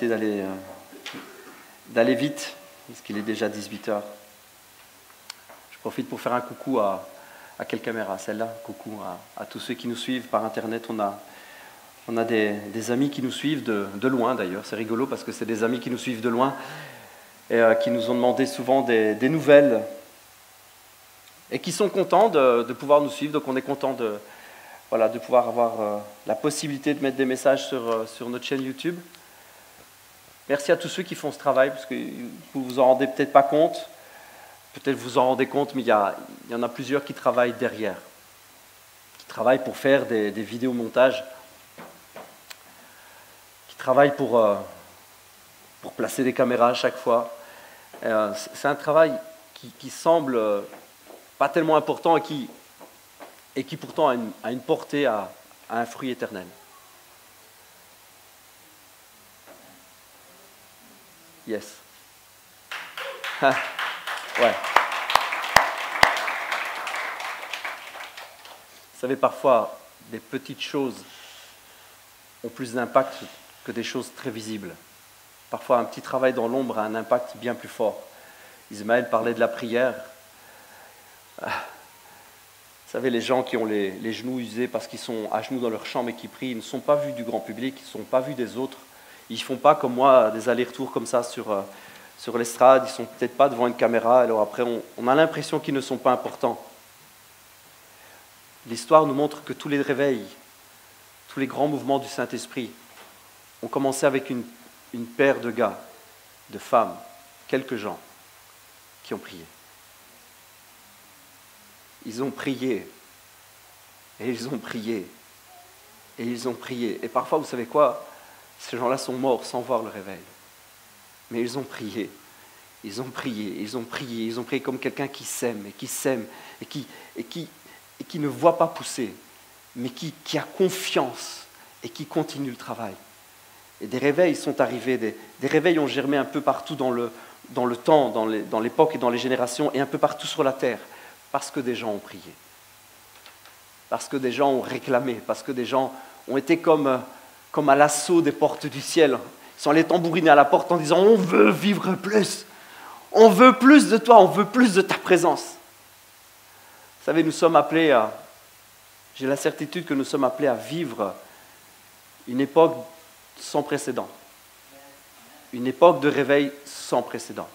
essayer d'aller vite, parce qu'il est déjà 18 heures. Je profite pour faire un coucou à quelle caméra? Celle-là. Coucou à tous ceux qui nous suivent par Internet. On a des amis qui nous suivent de loin d'ailleurs. C'est rigolo parce que c'est des amis qui nous suivent de loin et qui nous ont demandé souvent des nouvelles et qui sont contents de pouvoir nous suivre. Donc on est content de pouvoir avoir la possibilité de mettre des messages sur notre chaîne YouTube. Merci à tous ceux qui font ce travail, parce que vous vous en rendez peut-être pas compte, peut-être vous en rendez compte, mais il y en a plusieurs qui travaillent derrière, qui travaillent pour faire des vidéomontages, qui travaillent pour placer des caméras à chaque fois. C'est un travail qui semble pas tellement important et qui pourtant a une portée à un fruit éternel. Yes. Ouais. Vous savez, parfois, des petites choses ont plus d'impact que des choses très visibles. Parfois, un petit travail dans l'ombre a un impact bien plus fort. Ismaël parlait de la prière. Vous savez, les gens qui ont les genoux usés parce qu'ils sont à genoux dans leur chambre et qui prient, ils ne sont pas vus du grand public, ils ne sont pas vus des autres. Ils ne font pas comme moi des allers-retours comme ça sur l'estrade, ils ne sont peut-être pas devant une caméra, alors après on a l'impression qu'ils ne sont pas importants. L'histoire nous montre que tous les réveils, tous les grands mouvements du Saint-Esprit ont commencé avec une paire de gars, de femmes, quelques gens qui ont prié. Ils ont prié, et ils ont prié, et ils ont prié. Et parfois, vous savez quoi? Ces gens-là sont morts sans voir le réveil. Mais ils ont prié, ils ont prié, ils ont prié, ils ont prié comme quelqu'un qui sème, et qui ne voit pas pousser, mais qui a confiance, et qui continue le travail. Et des réveils sont arrivés, des réveils ont germé un peu partout dans le temps, dans l'époque et dans les générations, et un peu partout sur la terre, parce que des gens ont prié, parce que des gens ont réclamé, parce que des gens ont été comme à l'assaut des portes du ciel. Ils sont allés tambouriner à la porte en disant « On veut vivre plus, on veut plus de toi, on veut plus de ta présence. » Vous savez, nous sommes appelés j'ai la certitude que nous sommes appelés à vivre une époque sans précédent. Une époque de réveil sans précédent.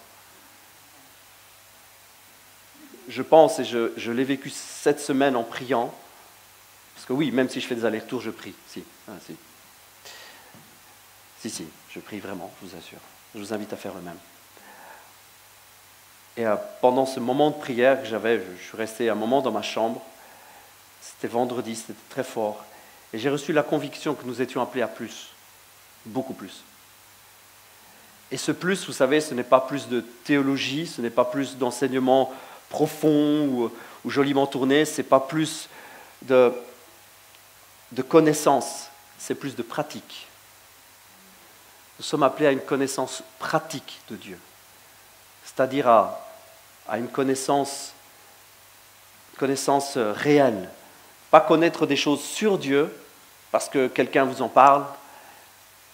Je pense, et je l'ai vécu cette semaine en priant, parce que oui, même si je fais des allers-retours, je prie. Si, je prie vraiment, je vous assure. Je vous invite à faire le même. Et pendant ce moment de prière que j'avais, je suis resté un moment dans ma chambre. C'était vendredi, c'était très fort. Et j'ai reçu la conviction que nous étions appelés à plus. Beaucoup plus. Et ce plus, vous savez, ce n'est pas plus de théologie, ce n'est pas plus d'enseignement profond ou joliment tourné, ce n'est pas plus de connaissance, c'est plus de pratique. Nous sommes appelés à une connaissance pratique de Dieu, c'est-à-dire à une connaissance réelle. Pas connaître des choses sur Dieu parce que quelqu'un vous en parle,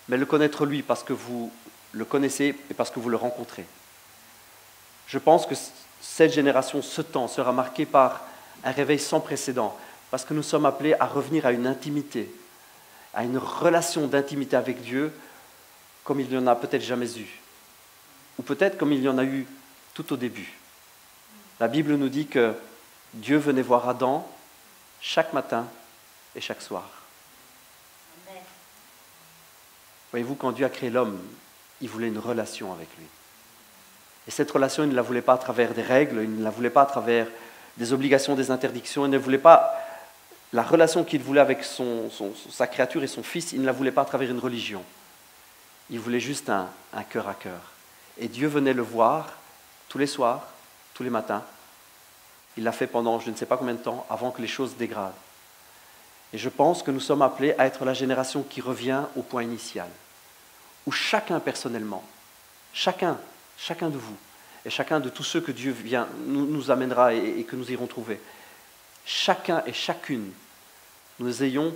mais le connaître lui parce que vous le connaissez et parce que vous le rencontrez. Je pense que cette génération, ce temps, sera marqué par un réveil sans précédent, parce que nous sommes appelés à revenir à une intimité, à une relation d'intimité avec Dieu, comme il n'y en a peut-être jamais eu, ou peut-être comme il y en a eu tout au début. La Bible nous dit que Dieu venait voir Adam chaque matin et chaque soir. Amen. Voyez-vous, quand Dieu a créé l'homme, il voulait une relation avec lui. Et cette relation, il ne la voulait pas à travers des règles, il ne la voulait pas à travers des obligations, des interdictions, il ne voulait pas la relation qu'il voulait avec sa créature et son fils, il ne la voulait pas à travers une religion. Il voulait juste un cœur à cœur. Et Dieu venait le voir tous les soirs, tous les matins. Il l'a fait pendant je ne sais pas combien de temps, avant que les choses dégradent. Et je pense que nous sommes appelés à être la génération qui revient au point initial, où chacun personnellement, chacun de vous, et chacun de tous ceux que Dieu nous amènera et que nous irons trouver, chacun et chacune, nous ayons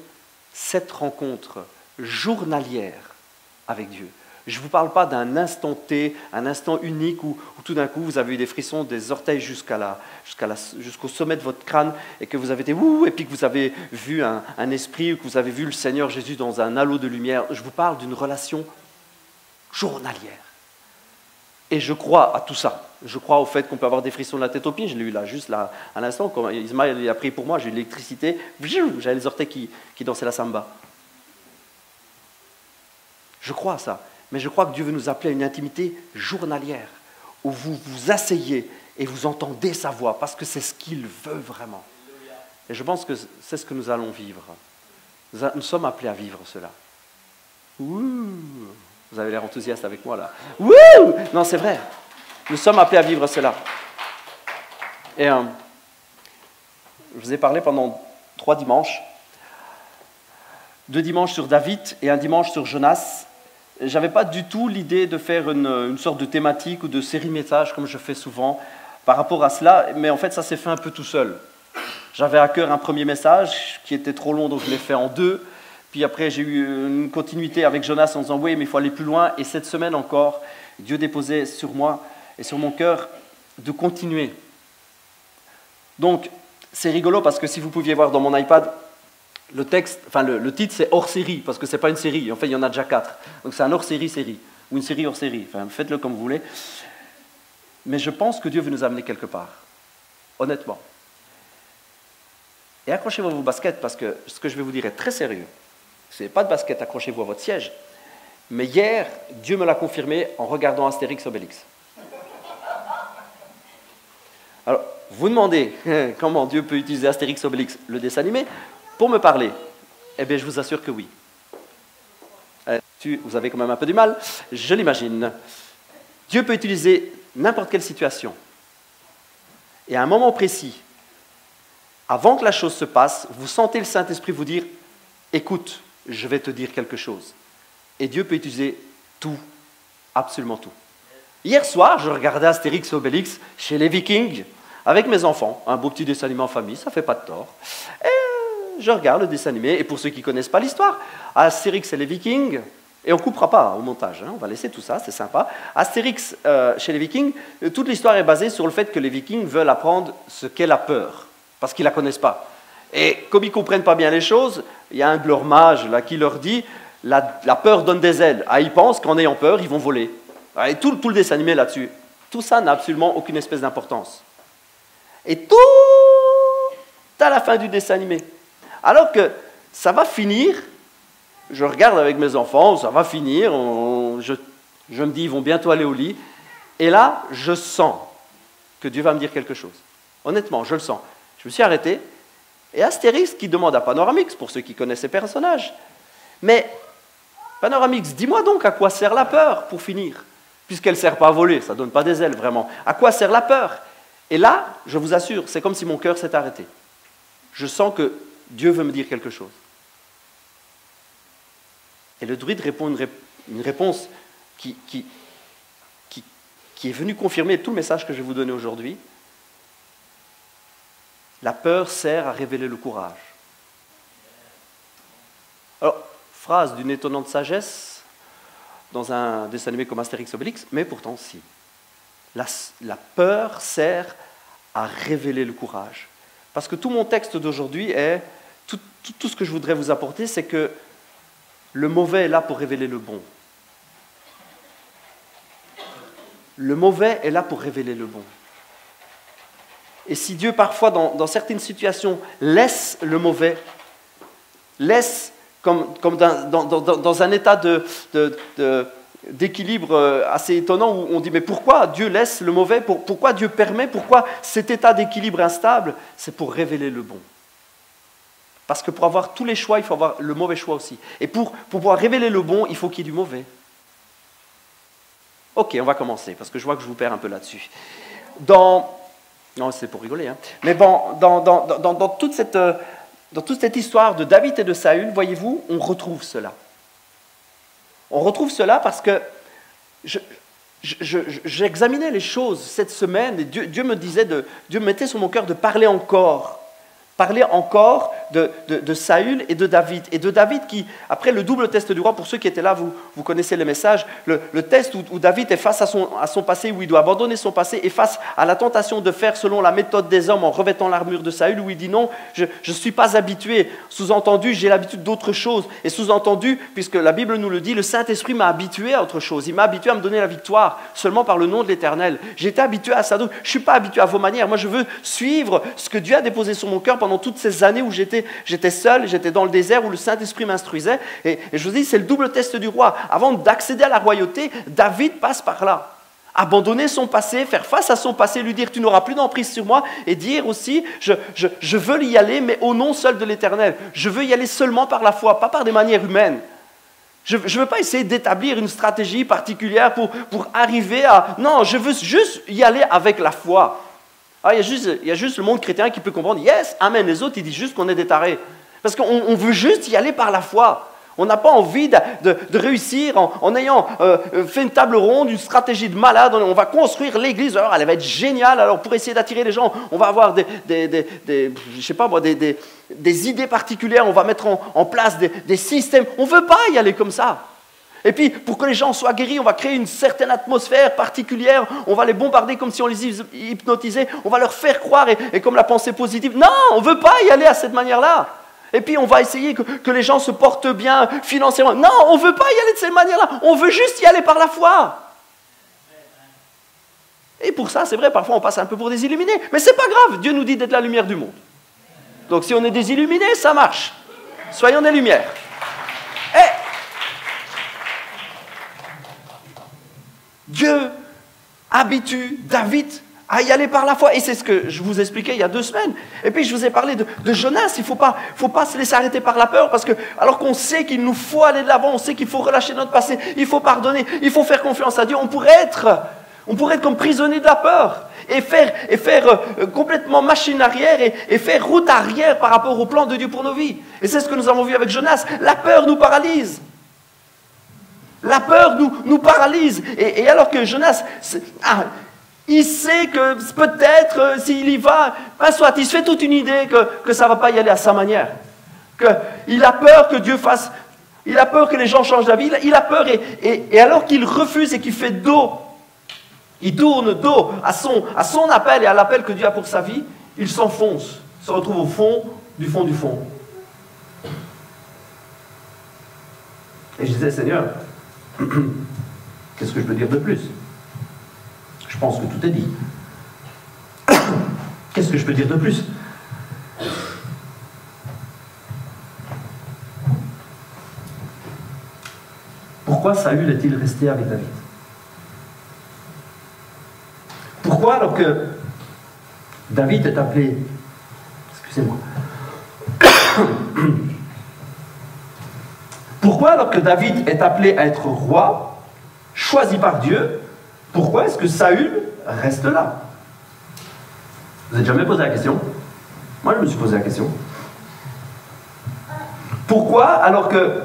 cette rencontre journalière avec Dieu. Je ne vous parle pas d'un instant T, un instant unique où tout d'un coup vous avez eu des frissons des orteils jusqu'au sommet de votre crâne et que vous avez été ouh, et puis que vous avez vu un esprit ou que vous avez vu le Seigneur Jésus dans un halo de lumière. Je vous parle d'une relation journalière. Et je crois à tout ça. Je crois au fait qu'on peut avoir des frissons de la tête aux pieds. Je l'ai eu là, juste là, à l'instant. Quand Ismaël a prié pour moi, j'ai eu l'électricité. J'avais les orteils qui dansaient la samba. Je crois à ça. Mais je crois que Dieu veut nous appeler à une intimité journalière, où vous vous asseyez et vous entendez sa voix, parce que c'est ce qu'il veut vraiment. Et je pense que c'est ce que nous allons vivre. Nous sommes appelés à vivre cela. Ouh, vous avez l'air enthousiaste avec moi là. Ouh, non, c'est vrai. Nous sommes appelés à vivre cela. Et je vous ai parlé pendant 3 dimanches. 2 dimanches sur David et un dimanche sur Jonas. Je n'avais pas du tout l'idée de faire une sorte de thématique ou de série message comme je fais souvent par rapport à cela, mais en fait ça s'est fait un peu tout seul. J'avais à cœur un premier message qui était trop long, donc je l'ai fait en 2. Puis après j'ai eu une continuité avec Jonas en disant oui mais il faut aller plus loin. Et cette semaine encore, Dieu déposait sur moi et sur mon cœur de continuer. Donc c'est rigolo parce que si vous pouviez voir dans mon iPad, le titre c'est hors série, parce que ce n'est pas une série, en fait il y en a déjà 4. Donc c'est un hors série, ou une série hors série, enfin faites-le comme vous voulez. Mais je pense que Dieu veut nous amener quelque part, honnêtement. Et accrochez-vous à vos baskets, parce que ce que je vais vous dire est très sérieux. Ce n'est pas de basket, accrochez-vous à votre siège. Mais hier, Dieu me l'a confirmé en regardant Astérix Obélix. Alors, vous demandez comment Dieu peut utiliser Astérix Obélix, le dessin animé, pour me parler. Eh bien, je vous assure que oui. Vous avez quand même un peu du mal, je l'imagine. Dieu peut utiliser n'importe quelle situation. Et à un moment précis, avant que la chose se passe, vous sentez le Saint-Esprit vous dire « Écoute, je vais te dire quelque chose. » Et Dieu peut utiliser tout, absolument tout. Hier soir, je regardais Astérix et Obélix chez les Vikings avec mes enfants. Un beau petit dessin animé en famille, ça ne fait pas de tort. Et je regarde le dessin animé, et pour ceux qui ne connaissent pas l'histoire, Astérix et les Vikings, et on ne coupera pas au montage, on va laisser tout ça, c'est sympa. Astérix chez les Vikings, toute l'histoire est basée sur le fait que les Vikings veulent apprendre ce qu'est la peur, parce qu'ils ne la connaissent pas. Et comme ils ne comprennent pas bien les choses, il y a un glormage là qui leur dit la peur donne des ailes. Ah, ils pensent qu'en ayant peur, ils vont voler. Et tout le dessin animé là-dessus. Tout ça n'a absolument aucune espèce d'importance. Et tout à la fin du dessin animé. Alors que ça va finir, je regarde avec mes enfants, ça va finir, je me dis ils vont bientôt aller au lit, et là, je sens que Dieu va me dire quelque chose. Honnêtement, je le sens. Je me suis arrêté, et Astérix qui demande à Panoramix, pour ceux qui connaissent ces personnages, mais Panoramix, dis-moi donc à quoi sert la peur pour finir, puisqu'elle ne sert pas à voler, ça ne donne pas des ailes vraiment. À quoi sert la peur? Et là, je vous assure, c'est comme si mon cœur s'est arrêté. Je sens que Dieu veut me dire quelque chose. Et le druide répond une réponse qui est venue confirmer tout le message que je vais vous donner aujourd'hui. La peur sert à révéler le courage. Alors, phrase d'une étonnante sagesse dans un dessin animé comme Astérix Obélix, mais pourtant si. La peur sert à révéler le courage. Parce que tout mon texte d'aujourd'hui est, tout ce que je voudrais vous apporter, c'est que le mauvais est là pour révéler le bon. Le mauvais est là pour révéler le bon. Et si Dieu, parfois, dans certaines situations, laisse le mauvais, laisse comme dans un état d'équilibre assez étonnant, où on dit, mais pourquoi Dieu laisse le mauvais? Pourquoi Dieu permet? Pourquoi cet état d'équilibre instable? C'est pour révéler le bon. Parce que pour avoir tous les choix, il faut avoir le mauvais choix aussi. Et pour pouvoir révéler le bon, il faut qu'il y ait du mauvais. Ok, on va commencer, parce que je vois que je vous perds un peu là-dessus. Non, c'est pour rigoler, hein. Mais bon, dans toute cette histoire de David et de Saül, voyez-vous, on retrouve cela. On retrouve cela parce que j'examinais les choses cette semaine, et Dieu me mettait sur mon cœur de parler encore de Saül et de David. Et de David qui, après le double test du roi, pour ceux qui étaient là, vous connaissez le message, le test où David est face à son passé, où il doit abandonner son passé, et face à la tentation de faire selon la méthode des hommes en revêtant l'armure de Saül, où il dit non, je ne suis pas habitué. Sous-entendu, j'ai l'habitude d'autre chose. Et sous-entendu, puisque la Bible nous le dit, le Saint-Esprit m'a habitué à autre chose. Il m'a habitué à me donner la victoire seulement par le nom de l'Éternel. J'étais habitué à ça. Donc, je ne suis pas habitué à vos manières. Moi, je veux suivre ce que Dieu a déposé sur mon cœur pendant toutes ces années où j'étais seul, j'étais dans le désert, où le Saint-Esprit m'instruisait. Et je vous dis, c'est le double test du roi. Avant d'accéder à la royauté, David passe par là. Abandonner son passé, faire face à son passé, lui dire tu n'auras plus d'emprise sur moi, et dire aussi je veux y aller, mais au nom seul de l'Éternel. Je veux y aller seulement par la foi, pas par des manières humaines. Je ne veux pas essayer d'établir une stratégie particulière pour arriver à... Non, je veux juste y aller avec la foi. Ah, il y a juste le monde chrétien qui peut comprendre, yes, amen. Les autres, ils disent juste qu'on est des tarés. Parce qu'on veut juste y aller par la foi. On n'a pas envie de réussir en ayant fait une table ronde, une stratégie de malade. On va construire l'église, alors elle va être géniale. Alors pour essayer d'attirer les gens, on va avoir des idées particulières, on va mettre en place des systèmes. On ne veut pas y aller comme ça. Et puis, pour que les gens soient guéris, on va créer une certaine atmosphère particulière. On va les bombarder comme si on les hypnotisait. On va leur faire croire, et comme la pensée positive. Non, on ne veut pas y aller à cette manière-là. Et puis, on va essayer que les gens se portent bien financièrement. Non, on ne veut pas y aller de cette manière-là. On veut juste y aller par la foi. Et pour ça, c'est vrai, parfois on passe un peu pour des illuminés. Mais ce n'est pas grave, Dieu nous dit d'être la lumière du monde. Donc, si on est des illuminés, ça marche. Soyons des lumières. Dieu habitue David à y aller par la foi. Et c'est ce que je vous expliquais il y a 2 semaines. Et puis je vous ai parlé de Jonas. Il ne faut pas se laisser arrêter par la peur, parce que alors qu'on sait qu'il nous faut aller de l'avant, on sait qu'il faut relâcher notre passé, il faut pardonner, il faut faire confiance à Dieu. On pourrait être comme prisonnier de la peur et faire complètement machine arrière et faire route arrière par rapport au plan de Dieu pour nos vies. Et c'est ce que nous avons vu avec Jonas. La peur nous paralyse. La peur nous paralyse. Et alors que Jonas, il sait que peut-être s'il y va, soit il se fait toute une idée que ça ne va pas y aller à sa manière. Il a peur que Dieu fasse, il a peur que les gens changent d'avis, il a peur et alors qu'il refuse et qu'il fait dos, il tourne dos à son appel et à l'appel que Dieu a pour sa vie, il s'enfonce, se retrouve au fond du fond du fond. Et je disais, Seigneur, qu'est-ce que je peux dire de plus? Je pense que tout est dit. Qu'est-ce que je peux dire de plus? Pourquoi Saül est-il resté avec David? Pourquoi, alors que David est appelé... Excusez-moi. Pourquoi, alors que David est appelé à être roi, choisi par Dieu, pourquoi est-ce que Saül reste là? Vous n'avez jamais posé la question? Moi, je me suis posé la question. Pourquoi, alors que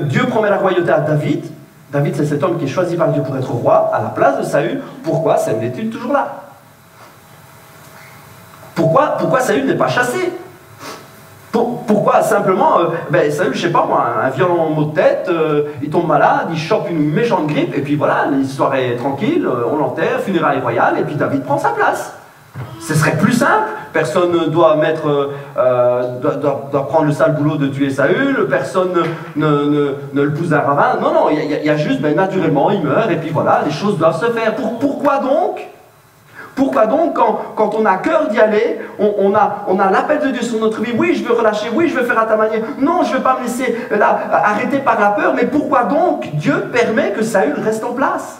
Dieu promet la royauté à David, David c'est cet homme qui est choisi par Dieu pour être roi, à la place de Saül, pourquoi Saül est-il toujours là? Pourquoi Saül n'est pas chassé? Pourquoi simplement, Saül, je sais pas moi, un violent mot de tête, il tombe malade, il chope une méchante grippe, et puis voilà, l'histoire est tranquille, on l'enterre, funérailles royales, et puis David prend sa place. Ce serait plus simple, personne ne doit doit prendre le sale boulot de tuer Saül, personne ne le pousse à un ravin, non, il y a juste, naturellement, il meurt, et puis voilà, les choses doivent se faire. Pourquoi donc? Pourquoi donc, quand on a cœur d'y aller, on a l'appel de Dieu sur notre vie, oui, je veux relâcher, oui, je veux faire à ta manière, non, je ne veux pas me laisser arrêter par la peur, mais pourquoi donc Dieu permet que Saül reste en place?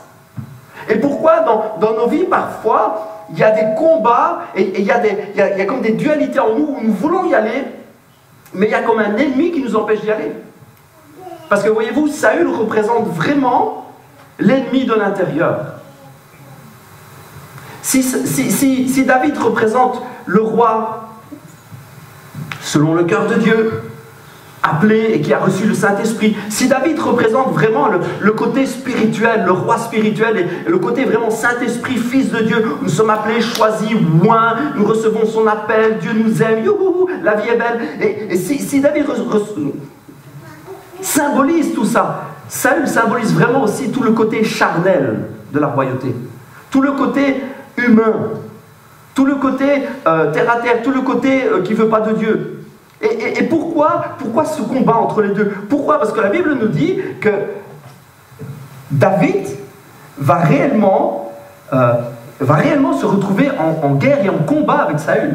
Et pourquoi dans nos vies, parfois, il y a des combats, et il y a comme des dualités en nous, où nous voulons y aller, mais il y a comme un ennemi qui nous empêche d'y aller. Parce que, voyez-vous, Saül représente vraiment l'ennemi de l'intérieur. Si David représente le roi selon le cœur de Dieu, appelé et qui a reçu le Saint-Esprit. Si David représente vraiment le côté spirituel, le roi spirituel et le côté vraiment Saint-Esprit, Fils de Dieu, nous sommes appelés, choisis, oints, nous recevons son appel, Dieu nous aime, youhou, la vie est belle. Et si David symbolise tout ça, Saül symbolise vraiment aussi tout le côté charnel de la royauté, tout le côté humain, tout le côté terre à terre, tout le côté qui ne veut pas de Dieu. Et pourquoi ce combat entre les deux? Pourquoi? Parce que la Bible nous dit que David va réellement se retrouver en guerre et en combat avec Saül.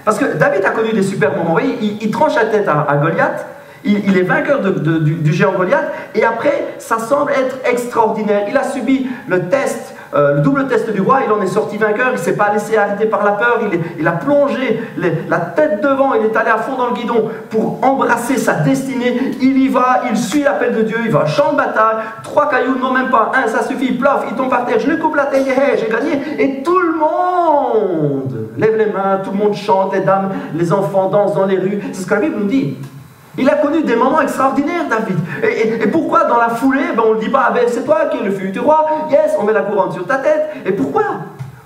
Parce que David a connu des super moments. Vous voyez, il tranche la tête à Goliath, il est vainqueur du géant Goliath, et après, ça semble être extraordinaire. Il a subi le test, le double test du roi, il en est sorti vainqueur, il ne s'est pas laissé arrêter par la peur, il a plongé la tête devant, il est allé à fond dans le guidon pour embrasser sa destinée. Il y va, il suit l'appel de Dieu, il va au champ de bataille, 3 cailloux, non même pas, 1 ça suffit, plof, il tombe par terre, je lui coupe la tête, j'ai gagné, et tout le monde lève les mains, tout le monde chante, les dames, les enfants dansent dans les rues, c'est ce que la Bible nous dit. Il a connu des moments extraordinaires, David. Et pourquoi dans la foulée, on ne dit pas, c'est toi qui es le futur roi, yes, on met la couronne sur ta tête. Et pourquoi?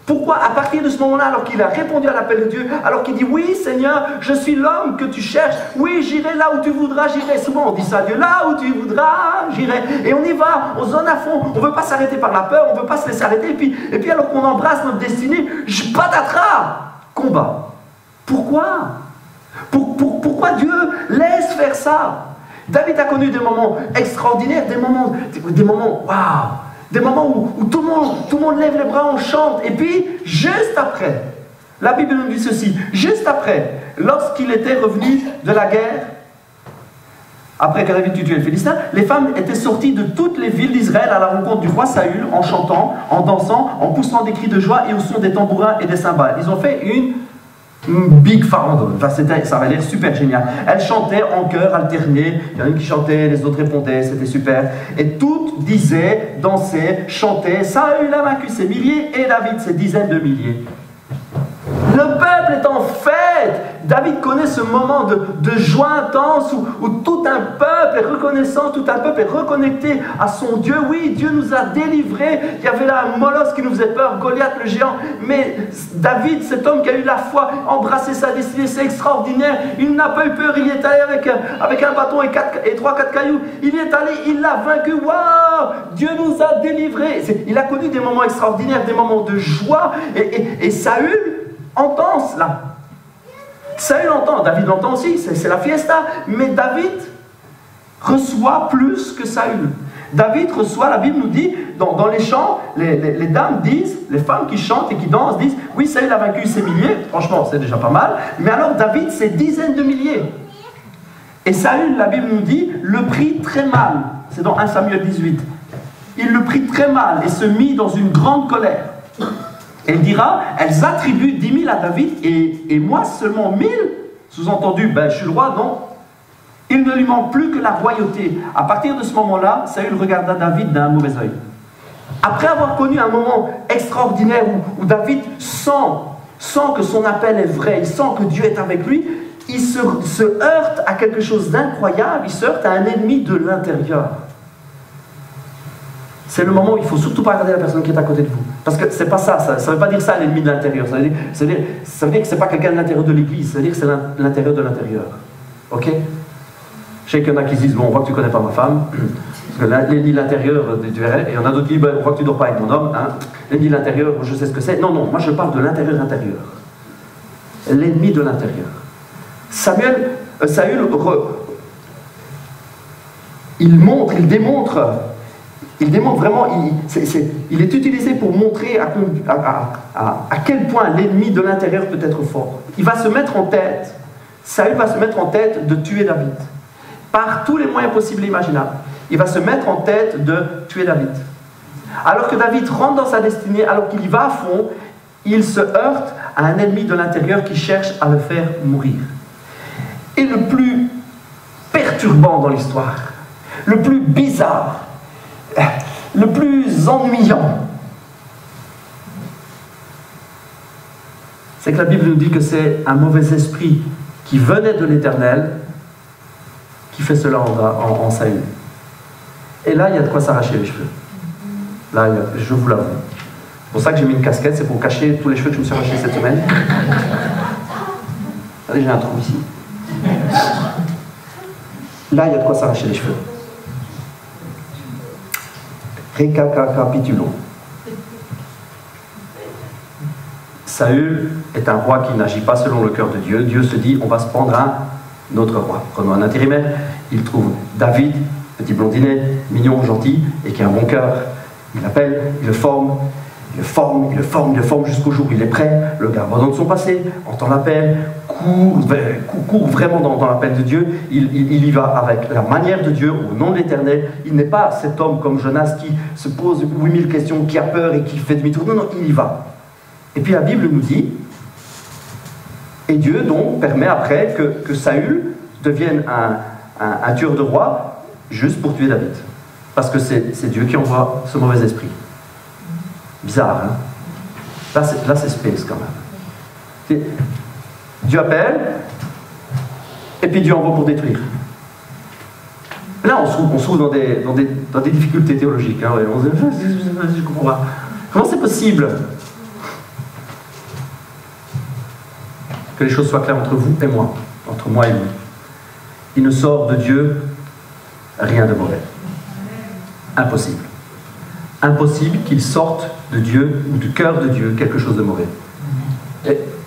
Pourquoi, à partir de ce moment-là, alors qu'il a répondu à l'appel de Dieu, alors qu'il dit, oui Seigneur, je suis l'homme que tu cherches, oui, j'irai là où tu voudras, j'irai. Souvent on dit ça à Dieu, là où tu voudras, j'irai. Et on y va, on se donne à fond, on ne veut pas s'arrêter par la peur, on ne veut pas se laisser arrêter. Et puis alors qu'on embrasse notre destinée, patatras, combat. Pourquoi? Pourquoi Dieu laisse faire ça? David a connu des moments extraordinaires, des moments waouh, des moments où tout le monde lève les bras, on chante. Et puis, juste après, la Bible nous dit ceci, juste après, lorsqu'il était revenu de la guerre, après que David eut tué les Philistins, les femmes étaient sorties de toutes les villes d'Israël à la rencontre du roi Saül, en chantant, en dansant, en poussant des cris de joie et au son des tambourins et des cymbales. Ils ont fait une big farandole, enfin, ça avait l'air super génial. Elles chantaient en chœur alterné, il y en a une qui chantait, les autres répondaient, c'était super. Et toutes disaient, dansaient, chantaient, Saül a vaincu ses milliers et David ses dizaines de milliers. Le peuple est en fête. David connaît ce moment de joie intense où tout un peuple est reconnaissant, tout un peuple est reconnecté à son Dieu. Oui, Dieu nous a délivrés. Il y avait là un molosse qui nous faisait peur, Goliath le géant. Mais David, cet homme qui a eu la foi, embrassé sa destinée, c'est extraordinaire. Il n'a pas eu peur, il y est allé avec un bâton et 3-4 cailloux. Il y est allé, il l'a vaincu. Waouh! Dieu nous a délivrés. Il a connu des moments extraordinaires, des moments de joie. Et Saül entend cela. Saül entend, David l'entend aussi, c'est la fiesta, mais David reçoit plus que Saül. David reçoit, la Bible nous dit, dans les chants, les dames disent, les femmes qui chantent et qui dansent disent, oui, Saül a vaincu ses milliers, franchement c'est déjà pas mal, mais alors David c'est dizaines de milliers. Et Saül, la Bible nous dit, le prit très mal, c'est dans 1 Samuel 18, il le prit très mal et se mit dans une grande colère. Elle dira, elles attribuent 10 000 à David et moi seulement 1000. Sous-entendu, je suis le roi, non. Il ne lui manque plus que la royauté. À partir de ce moment-là, Saül regarda David d'un mauvais œil. Après avoir connu un moment extraordinaire où David sent que son appel est vrai, il sent que Dieu est avec lui, il se heurte à quelque chose d'incroyable, il se heurte à un ennemi de l'intérieur. C'est le moment où il ne faut surtout pas regarder la personne qui est à côté de vous. Parce que c'est pas ça, ça ne veut pas dire ça l'ennemi de l'intérieur. Ça veut dire que ce n'est pas quelqu'un de l'intérieur de l'église, ça veut dire que c'est l'intérieur de l'intérieur. Ok? Je sais qu'il y en a qui disent, bon, on voit que tu ne connais pas ma femme, parce que l'ennemi de l'intérieur, tu verrais, et il y en a d'autres qui disent, on voit que tu ne dors pas avec mon homme, hein. L'ennemi de l'intérieur, je sais ce que c'est. Non, moi je parle de l'intérieur intérieur. L'ennemi de l'intérieur. Saül, il démontre vraiment, il est utilisé pour montrer à quel point l'ennemi de l'intérieur peut être fort. Il va se mettre en tête, Saül va se mettre en tête de tuer David. Par tous les moyens possibles et imaginables. Il va se mettre en tête de tuer David. Alors que David rentre dans sa destinée, alors qu'il y va à fond, il se heurte à un ennemi de l'intérieur qui cherche à le faire mourir. Et le plus perturbant dans l'histoire, le plus bizarre, le plus ennuyant, c'est que la Bible nous dit que c'est un mauvais esprit qui venait de l'Éternel, qui fait cela en Saül. Et là, il y a de quoi s'arracher les cheveux. Là, je vous l'avoue. C'est pour ça que j'ai mis une casquette, c'est pour cacher tous les cheveux que je me suis arrachés cette semaine. Allez, j'ai un trou ici. Là, il y a de quoi s'arracher les cheveux. Récapitulons. Saül est un roi qui n'agit pas selon le cœur de Dieu. Dieu se dit, on va se prendre un autre roi. Prenons un intérimaire. Il trouve David, petit blondinet, mignon, gentil, et qui a un bon cœur. Il l'appelle, il le forme, jusqu'au jour où il est prêt. Le gars abandonne son passé, entend l'appel, court vraiment dans l'appel de Dieu. Il y va avec la manière de Dieu, au nom de l'Éternel. Il n'est pas cet homme comme Jonas qui se pose 8000 questions, qui a peur et qui fait demi-tour. Non, il y va. Et puis la Bible nous dit, et Dieu donc permet après que Saül devienne un tueur de roi juste pour tuer David. Parce que c'est Dieu qui envoie ce mauvais esprit. Bizarre, hein? Là c'est space quand même. Dieu appelle, et puis Dieu envoie pour détruire. Là on se trouve dans des difficultés théologiques. Hein, on se dit, je comprends pas. Comment c'est possible que les choses soient claires entre vous et moi, entre moi et vous? Il ne sort de Dieu rien de mauvais. Impossible. Impossible qu'il sorte de Dieu ou du cœur de Dieu quelque chose de mauvais.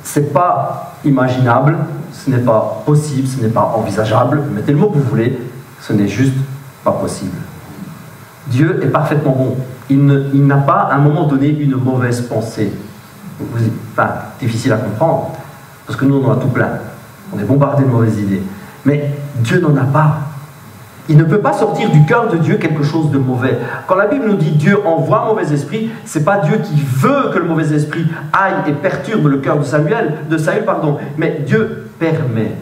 Ce n'est pas imaginable, ce n'est pas possible, ce n'est pas envisageable, mettez le mot que vous voulez, ce n'est juste pas possible. Dieu est parfaitement bon. Il n'a pas à un moment donné une mauvaise pensée. Enfin, difficile à comprendre, parce que nous on en a tout plein. On est bombardé de mauvaises idées. Mais Dieu n'en a pas. Il ne peut pas sortir du cœur de Dieu quelque chose de mauvais. Quand la Bible nous dit Dieu envoie un mauvais esprit, ce n'est pas Dieu qui veut que le mauvais esprit aille et perturbe le cœur de Saül, mais Dieu permet.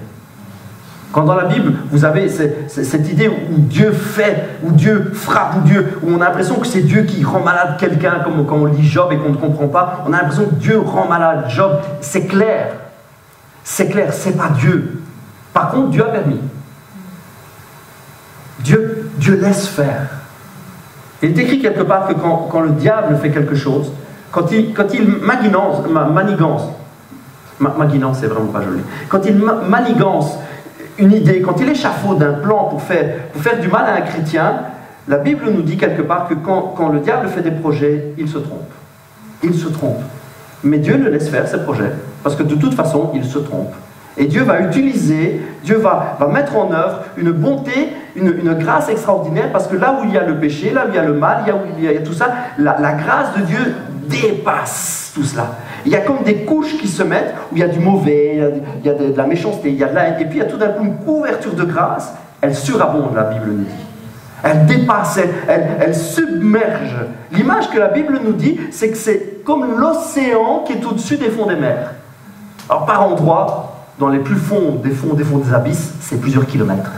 Quand dans la Bible, vous avez cette idée où Dieu fait, où Dieu frappe, où on a l'impression que c'est Dieu qui rend malade quelqu'un, comme quand on lit Job et qu'on ne comprend pas, on a l'impression que Dieu rend malade Job. C'est clair. C'est clair, c'est pas Dieu. Par contre, Dieu a permis. Dieu laisse faire. Il est écrit quelque part que quand le diable fait quelque chose, quand il manigance, c'est vraiment pas joli. Quand il manigance une idée, quand il échafaude un plan pour faire du mal à un chrétien, la Bible nous dit quelque part que quand le diable fait des projets, il se trompe. Il se trompe. Mais Dieu le laisse faire ses projets, parce que de toute façon, il se trompe. Et Dieu va utiliser, Dieu va mettre en œuvre une bonté, une grâce extraordinaire, parce que là où il y a le péché, là où il y a le mal, là où il y a tout ça, la grâce de Dieu dépasse tout cela. Il y a comme des couches qui se mettent, où il y a du mauvais, il y a de la méchanceté, il y a de la haine, et puis il y a tout d'un coup une couverture de grâce, elle surabonde, la Bible nous dit. Elle dépasse, elle submerge. L'image que la Bible nous dit, c'est que c'est comme l'océan qui est au-dessus des fonds des mers. Alors par endroits, dans les plus fonds des abysses, c'est plusieurs kilomètres.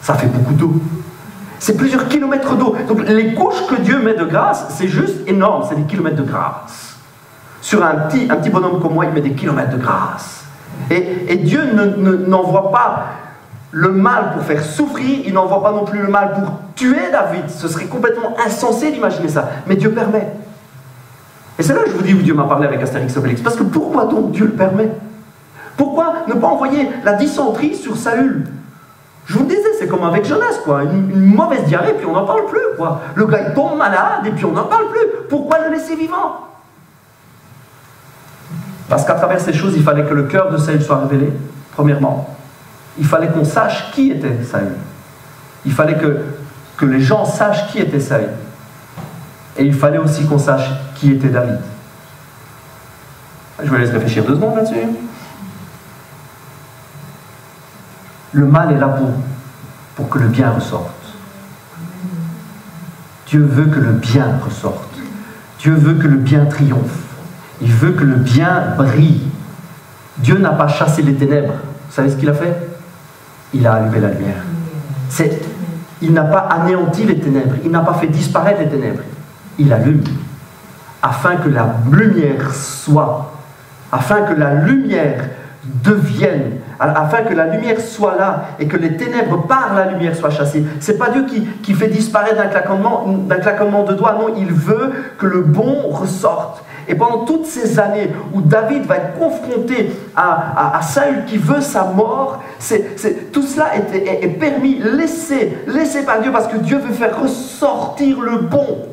Ça fait beaucoup d'eau. C'est plusieurs kilomètres d'eau. Donc les couches que Dieu met de grâce, c'est juste énorme, c'est des kilomètres de grâce. Sur un petit bonhomme comme moi, il met des kilomètres de grâce. Et Dieu n'envoie pas le mal pour faire souffrir, il n'envoie pas non plus le mal pour tuer David. Ce serait complètement insensé d'imaginer ça. Mais Dieu permet. Et c'est là que je vous dis où Dieu m'a parlé avec Astérix Obélix. Parce que pourquoi donc Dieu le permet? Pourquoi ne pas envoyer la dysenterie sur Saül? Je vous le disais, c'est comme avec Jonas, quoi. Une mauvaise diarrhée, puis on n'en parle plus, quoi. Le gars, il tombe malade, et puis on n'en parle plus. Pourquoi le laisser vivant? Parce qu'à travers ces choses, il fallait que le cœur de Saül soit révélé, premièrement. Il fallait qu'on sache qui était Saül. Il fallait que les gens sachent qui était Saül. Et il fallait aussi qu'on sache qui était David. Je vous laisse réfléchir 2 secondes là-dessus. Le mal est là pour que le bien ressorte. Dieu veut que le bien ressorte. Dieu veut que le bien triomphe. Il veut que le bien brille. Dieu n'a pas chassé les ténèbres. Vous savez ce qu'il a fait? Il a allumé la lumière. Il n'a pas anéanti les ténèbres. Il n'a pas fait disparaître les ténèbres. Il allume. Afin que la lumière soit. Afin que la lumière devienne. afin que la lumière soit là et que les ténèbres par la lumière soient chassées. Ce n'est pas Dieu qui fait disparaître d'un claquement de doigts, non, il veut que le bon ressorte. Et pendant toutes ces années où David va être confronté à Saül qui veut sa mort, tout cela est permis, laissé par Dieu, parce que Dieu veut faire ressortir le bon,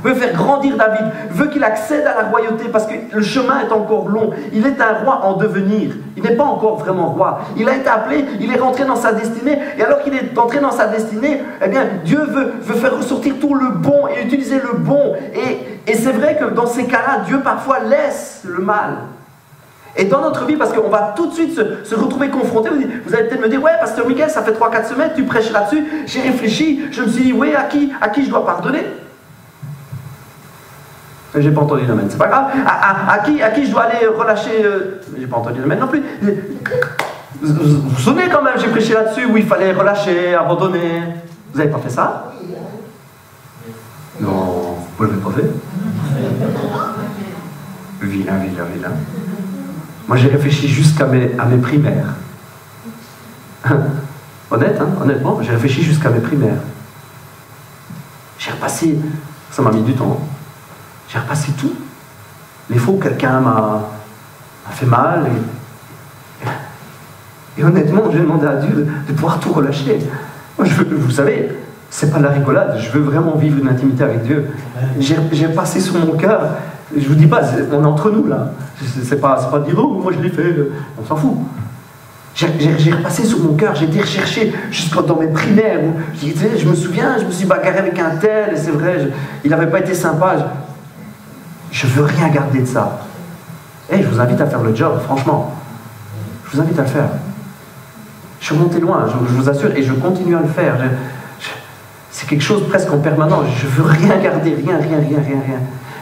veut faire grandir David, veut qu'il accède à la royauté, parce que le chemin est encore long. Il est un roi en devenir, il n'est pas encore vraiment roi. Il a été appelé, il est rentré dans sa destinée, et alors qu'il est entré dans sa destinée, eh bien Dieu veut faire ressortir tout le bon et utiliser le bon. Et c'est vrai que dans ces cas-là, Dieu parfois laisse le mal. Et dans notre vie, parce qu'on va tout de suite se retrouver confronté, vous allez peut-être me dire, ouais, pasteur Miguel, ça fait 3-4 semaines, tu prêches là-dessus, j'ai réfléchi, je me suis dit, oui, à qui je dois pardonner? J'ai pas entendu l'amen, c'est pas grave. À qui je dois aller relâcher? J'ai pas entendu l'amen non plus. Vous vous souvenez quand même, j'ai prêché là-dessus où il fallait relâcher, abandonner. Vous n'avez pas fait ça? Non, vous ne l'avez pas fait. Vilain. Moi j'ai réfléchi jusqu'à mes primaires. Honnêtement, j'ai réfléchi jusqu'à mes primaires. J'ai repassé, ça m'a mis du temps. J'ai repassé tout. Les fois où quelqu'un m'a fait mal. Et honnêtement, j'ai demandé à Dieu de pouvoir tout relâcher. Moi, vous savez, c'est pas de la rigolade. Je veux vraiment vivre une intimité avec Dieu. J'ai passé sur mon cœur. Je vous dis pas, on est entre nous là. C'est pas de dire, oh, moi je l'ai fait. On s'en fout. J'ai repassé sur mon cœur, j'ai été rechercher jusqu'à dans mes primaires. Où, je me souviens, je me suis bagarré avec un tel, et c'est vrai, il n'avait pas été sympa. Je veux rien garder de ça. Je vous invite à faire le job, franchement. Je vous invite à le faire. Je suis remonté loin, je vous assure, et je continue à le faire. C'est quelque chose presque en permanence. Je veux rien garder, rien.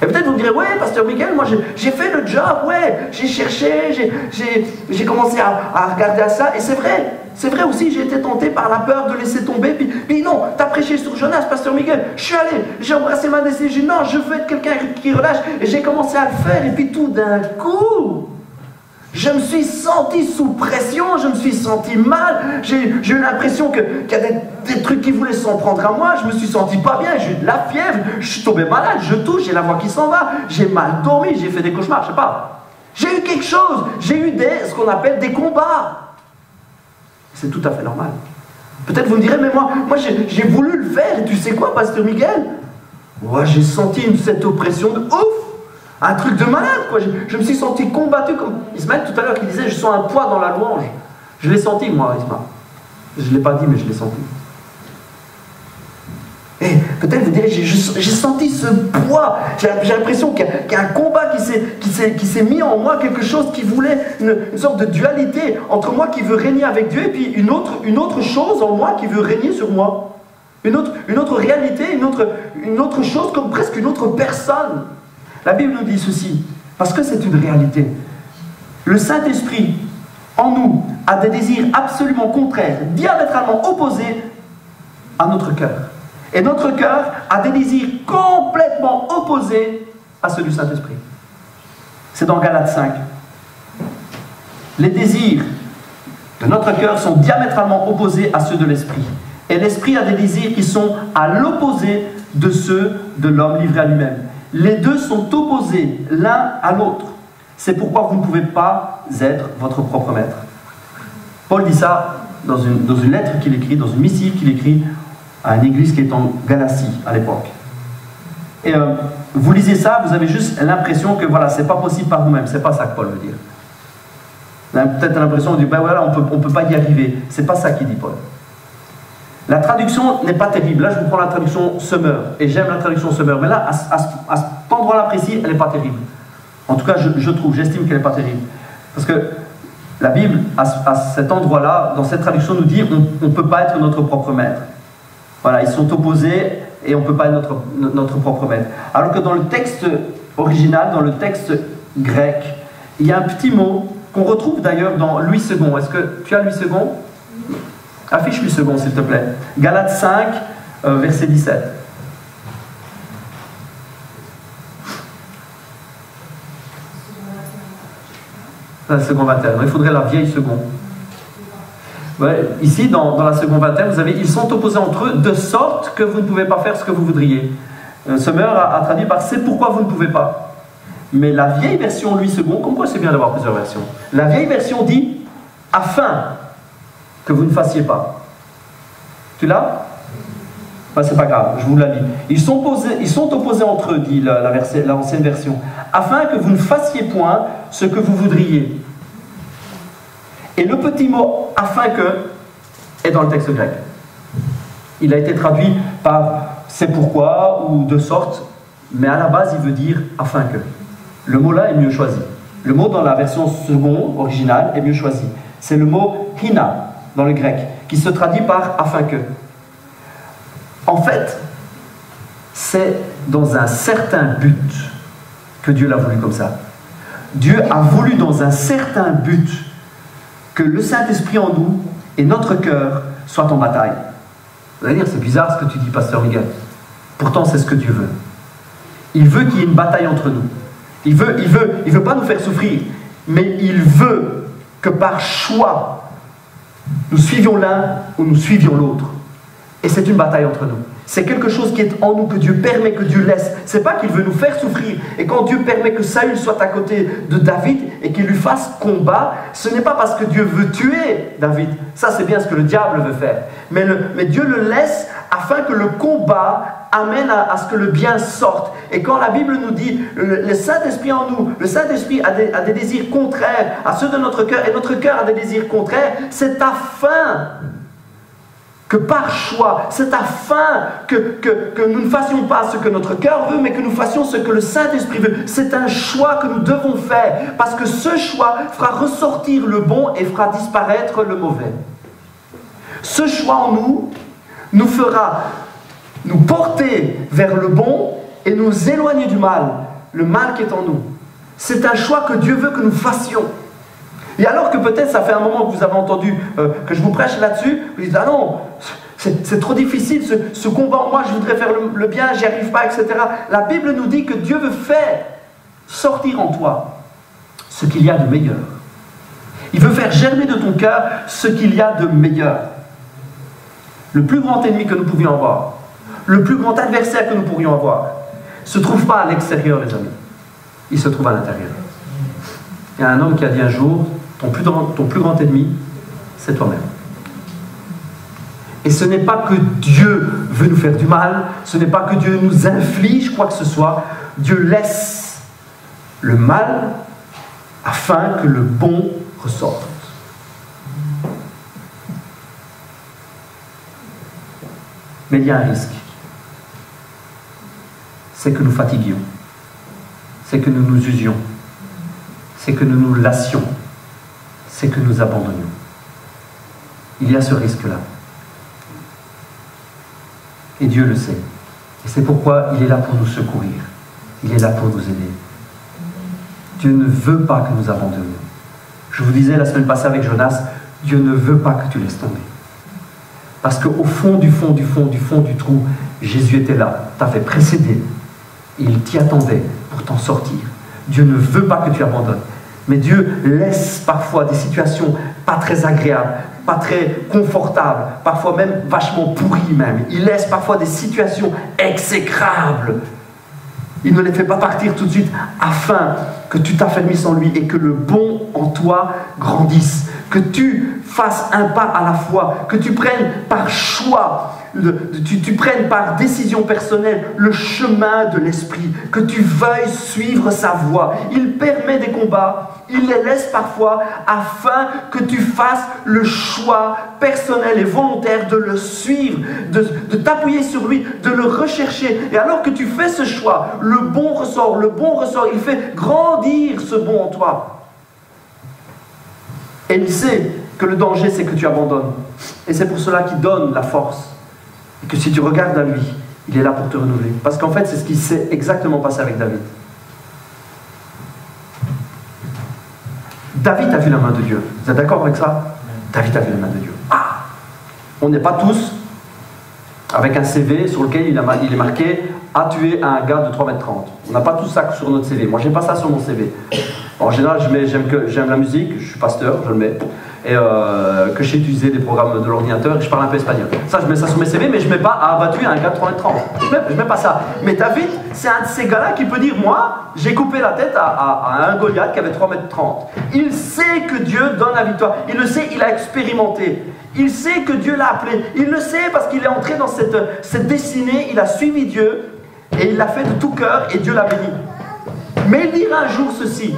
Et peut-être vous me direz, ouais, pasteur Miguel, moi j'ai fait le job, ouais, j'ai cherché, j'ai commencé à regarder à ça, et c'est vrai aussi, j'ai été tenté par la peur de laisser tomber, puis non, t'as prêché sur Jonas, pasteur Miguel, je suis allé, j'ai embrassé ma destinée, j'ai dit non, je veux être quelqu'un qui relâche, et j'ai commencé à le faire, et puis tout d'un coup, je me suis senti sous pression, je me suis senti mal, j'ai eu l'impression qu'il y a des trucs qui voulaient s'en prendre à moi, je me suis senti pas bien, j'ai eu de la fièvre, je suis tombé malade, je tousse, j'ai la voix qui s'en va, j'ai mal dormi, j'ai fait des cauchemars, je sais pas. J'ai eu quelque chose, j'ai eu ce qu'on appelle des combats. C'est tout à fait normal. Peut-être vous me direz, mais moi j'ai voulu le faire, et tu sais quoi, pasteur Miguel? Moi j'ai senti cette oppression de ouf. Un truc de malade, quoi. Je me suis senti combattu comme Ismaël tout à l'heure qui disait, je sens un poids dans la louange. Je l'ai senti, moi, Ismaël. Je ne l'ai pas dit, mais je l'ai senti. Et peut-être vous direz, j'ai senti ce poids. J'ai l'impression qu'il y a un combat qui s'est mis en moi, quelque chose qui voulait une sorte de dualité entre moi qui veut régner avec Dieu et puis une autre chose en moi qui veut régner sur moi. Une autre réalité, une autre chose, comme presque une autre personne. La Bible nous dit ceci, parce que c'est une réalité. Le Saint-Esprit, en nous, a des désirs absolument contraires, diamétralement opposés à notre cœur. Et notre cœur a des désirs complètement opposés à ceux du Saint-Esprit. C'est dans Galates 5. Les désirs de notre cœur sont diamétralement opposés à ceux de l'Esprit. Et l'Esprit a des désirs qui sont à l'opposé de ceux de l'homme livré à lui-même. Les deux sont opposés l'un à l'autre. C'est pourquoi vous ne pouvez pas être votre propre maître. Paul dit ça dans une lettre qu'il écrit, dans une missive qu'il écrit à une église qui est en Galatie à l'époque. Et vous lisez ça, vous avez juste l'impression que voilà, c'est pas possible par vous-même. C'est pas ça que Paul veut dire. Vous avez peut-être l'impression de dire, ben voilà, on peut pas y arriver. C'est pas ça qu'il dit Paul. La traduction n'est pas terrible. Là, je vous prends la traduction Summer. Et j'aime la traduction Summer. Mais là, à cet endroit-là précis, elle n'est pas terrible. En tout cas, j'estime qu'elle n'est pas terrible. Parce que la Bible, à cet endroit-là, dans cette traduction, nous dit on ne peut pas être notre propre maître. Voilà, ils sont opposés et on ne peut pas être notre propre maître. Alors que dans le texte original, dans le texte grec, il y a un petit mot qu'on retrouve d'ailleurs dans Louis II. Est-ce que tu as Louis II ? Affiche Louis II, s'il te plaît. Galates 5, verset 17. La seconde 21. Il faudrait la vieille seconde. Ouais, ici, dans la seconde vingtaine, vous avez « Ils sont opposés entre eux de sorte que vous ne pouvez pas faire ce que vous voudriez ». Sommer a traduit par « C'est pourquoi vous ne pouvez pas ». Mais la vieille version, Louis II, comme quoi c'est bien d'avoir plusieurs versions, la vieille version dit « Afin que vous ne fassiez pas ». Tu l'as? Ben, c'est pas grave, je vous la lis. Ils sont opposés entre eux, dit l'ancienne version, afin que vous ne fassiez point ce que vous voudriez. Et le petit mot « afin que » est dans le texte grec. Il a été traduit par « c'est pourquoi » ou « de sorte », mais à la base, il veut dire « afin que ». Le mot là est mieux choisi. Le mot dans la version seconde, originale, est mieux choisi. C'est le mot « hina » dans le grec, qui se traduit par « afin que ». En fait, c'est dans un certain but que Dieu l'a voulu comme ça. Dieu a voulu dans un certain but que le Saint-Esprit en nous et notre cœur soient en bataille. Vous allez dire, c'est bizarre ce que tu dis, pasteur Miguel. Pourtant, c'est ce que Dieu veut. Il veut qu'il y ait une bataille entre nous. Il veut pas nous faire souffrir, mais il veut que par choix, nous suivions l'un ou nous suivions l'autre. Et c'est une bataille entre nous. C'est quelque chose qui est en nous, que Dieu permet, que Dieu laisse. C'est pas qu'il veut nous faire souffrir. Et quand Dieu permet que Saül soit à côté de David et qu'il lui fasse combat, ce n'est pas parce que Dieu veut tuer David. Ça, c'est bien ce que le diable veut faire. Mais Dieu le laisse afin que le combat amène à ce que le bien sorte. Et quand la Bible nous dit, le Saint-Esprit en nous, le Saint-Esprit a des désirs contraires à ceux de notre cœur, et notre cœur a des désirs contraires, c'est afin que par choix, c'est afin que nous ne fassions pas ce que notre cœur veut, mais que nous fassions ce que le Saint-Esprit veut. C'est un choix que nous devons faire, parce que ce choix fera ressortir le bon et fera disparaître le mauvais. Ce choix en nous fera nous porter vers le bon et nous éloigner du mal, le mal qui est en nous. C'est un choix que Dieu veut que nous fassions. Et alors que peut-être ça fait un moment que vous avez entendu que je vous prêche là-dessus, vous dites « Ah non, c'est trop difficile, ce combat en moi, je voudrais faire le bien, j'y arrive pas, etc. » La Bible nous dit que Dieu veut faire sortir en toi ce qu'il y a de meilleur. Il veut faire germer de ton cœur ce qu'il y a de meilleur. Le plus grand ennemi que nous pouvions avoir, le plus grand adversaire que nous pourrions avoir, ne se trouve pas à l'extérieur, les amis. Il se trouve à l'intérieur. Il y a un homme qui a dit un jour, ton plus grand ennemi, c'est toi-même. Et ce n'est pas que Dieu veut nous faire du mal, ce n'est pas que Dieu nous inflige quoi que ce soit. Dieu laisse le mal afin que le bon ressorte. Mais il y a un risque. C'est que nous fatiguions. C'est que nous nous usions. C'est que nous nous lassions. C'est que nous abandonnions. Il y a ce risque-là. Et Dieu le sait. Et c'est pourquoi il est là pour nous secourir. Il est là pour nous aider. Dieu ne veut pas que nous abandonnions. Je vous disais la semaine passée avec Jonas, Dieu ne veut pas que tu laisses tomber. Parce qu'au fond du trou, Jésus était là, t'a fait précéder. Et il t'y attendait pour t'en sortir. Dieu ne veut pas que tu abandonnes. Mais Dieu laisse parfois des situations pas très agréables, pas très confortables, parfois même vachement pourries même. Il laisse parfois des situations exécrables. Il ne les fait pas partir tout de suite afin que tu t'affermisses en lui et que le bon en toi grandisse. Que tu fasses un pas à la fois, que tu prennes par choix, tu prennes par décision personnelle le chemin de l'esprit, que tu veuilles suivre sa voie. Il permet des combats, il les laisse parfois afin que tu fasses le choix personnel et volontaire de le suivre, de t'appuyer sur lui, de le rechercher. Et alors que tu fais ce choix, le bon ressort, il fait grandir ce bon en toi. Et il sait que le danger, c'est que tu abandonnes. Et c'est pour cela qu'il donne la force. Et que si tu regardes à lui, il est là pour te renouveler. Parce qu'en fait, c'est ce qui s'est exactement passé avec David. David a vu la main de Dieu. Vous êtes d'accord avec ça? David a vu la main de Dieu. Ah! On n'est pas tous avec un CV sur lequel il est marqué « a tué un gars de 3,30 m ». On n'a pas tout ça sur notre CV. Moi, je n'ai pas ça sur mon CV. En général, j'aime la musique, je suis pasteur, je le mets. et que j'ai utilisé des programmes de l'ordinateur et je parle un peu espagnol. Ça, je mets ça sur mes CV, mais je ne mets pas à abattu un gars de 3 mètres 30. Je mets pas ça. Mais David, c'est un de ces gars-là qui peut dire, moi, j'ai coupé la tête à un Goliath qui avait 3 mètres 30. Il sait que Dieu donne la victoire. Il le sait, il a expérimenté. Il sait que Dieu l'a appelé. Il le sait parce qu'il est entré dans cette destinée, il a suivi Dieu et il l'a fait de tout cœur et Dieu l'a béni. Mais il dira un jour ceci,